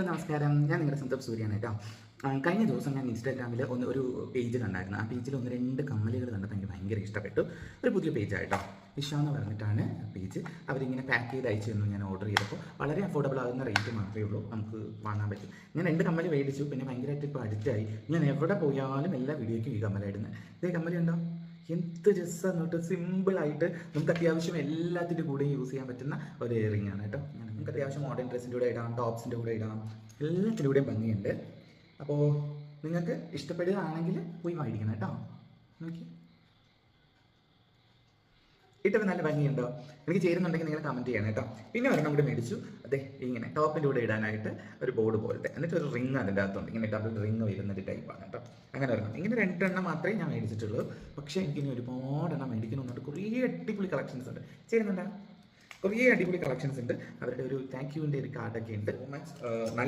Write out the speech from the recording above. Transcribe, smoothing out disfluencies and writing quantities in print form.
നമസ്കാരം, ഞാൻ നിങ്ങളുടെ സ്വന്തം സൂര്യാണ് കേട്ടോ. കഴിഞ്ഞ ദിവസം ഞാൻ ഇൻസ്റ്റാഗ്രാമിൽ ഒരു പേജ് കണ്ടായിരുന്നു. ആ പേജിൽ 1-2 കമ്മലുകൾ കണ്ടപ്പോൾ എനിക്ക് ഭയങ്കര ഇഷ്ടപ്പെട്ടു. ഒരു പുതിയ പേജായിട്ടോ, ഇഷ എന്ന് പറഞ്ഞിട്ടാണ് പേജ്. അവരിങ്ങനെ പാക്ക് ചെയ്ത് അയച്ചു തന്നു. ഞാൻ ഓർഡർ ചെയ്തപ്പോൾ വളരെ അഫോർഡബിൾ ആകുന്ന റേറ്റ് മാത്രമേ ഉള്ളൂ, നമുക്ക് വാങ്ങാൻ പറ്റും. ഞാൻ 2 കമ്മൽ മേടിച്ചു, പിന്നെ ഭയങ്കരമായിട്ട് ഇപ്പോൾ അഡിക്റ്റായി. ഞാൻ എവിടെ പോയാലും എല്ലാ വീഡിയോയ്ക്കും ഈ കമ്മലായിടുന്നത്. ഇതേ കമ്മലുണ്ടോ, എന്ത് രസമാണ് കേട്ടോ. സിമ്പിളായിട്ട് നമുക്ക് അത്യാവശ്യം എല്ലാത്തിൻ്റെ കൂടെയും യൂസ് ചെയ്യാൻ പറ്റുന്ന ഒരു ഇയറിംഗ് ആണ് കേട്ടോ. നമുക്ക് അത്യാവശ്യം മോഡേൺ ഡ്രസ്സിൻ്റെ കൂടെ ഇടാം, ടോപ്സിൻ്റെ കൂടെ ഇടാം, എല്ലാത്തിൻ്റെ കൂടെയും ഭംഗിയുണ്ട്. അപ്പോൾ നിങ്ങൾക്ക് ഇഷ്ടപ്പെടുകയാണെങ്കിൽ പോയി മേടിക്കണം കേട്ടോ. നോക്കി ഇട്ടപ്പോൾ നല്ല ഭംഗിയുണ്ടോ? എനിക്ക് ചേരുന്നുണ്ടെങ്കിൽ നിങ്ങൾ കമൻറ്റ് ചെയ്യണം കേട്ടോ. പിന്നെ ഒരെണ്ണം കൂടെ മേടിച്ചു, അതെ ഇങ്ങനെ ടോപ്പിൻ്റെ കൂടെ ഇടാനായിട്ട് ഒരു ബോർഡ് പോലത്തെ, എന്നിട്ട് ഒരു റിങ് അതിൻ്റെ അകത്തുണ്ട്, ഇങ്ങനെ ഡബിൾ റിങ് വരുന്നൊരു ടൈപ്പാണ് കേട്ടോ. അങ്ങനെ ഒരെണ്ണം, ഇങ്ങനെ 2 എണ്ണം മാത്രമേ ഞാൻ മേടിച്ചിട്ടുള്ളൂ. പക്ഷേ എനിക്കിനി ഒരുപാട് എണ്ണം മേടിക്കണമെന്നുണ്ട്. കുറേ അടിപൊളി കളക്ഷൻസ് ഉണ്ട്. ചേരുന്നുണ്ടോ? കുറേ അടിപൊളി കളക്ഷൻസ് ഉണ്ട്. അവരുടെ ഒരു താങ്ക് യുവിൻ്റെ ഒരു കാർഡൊക്കെ ഉണ്ട്.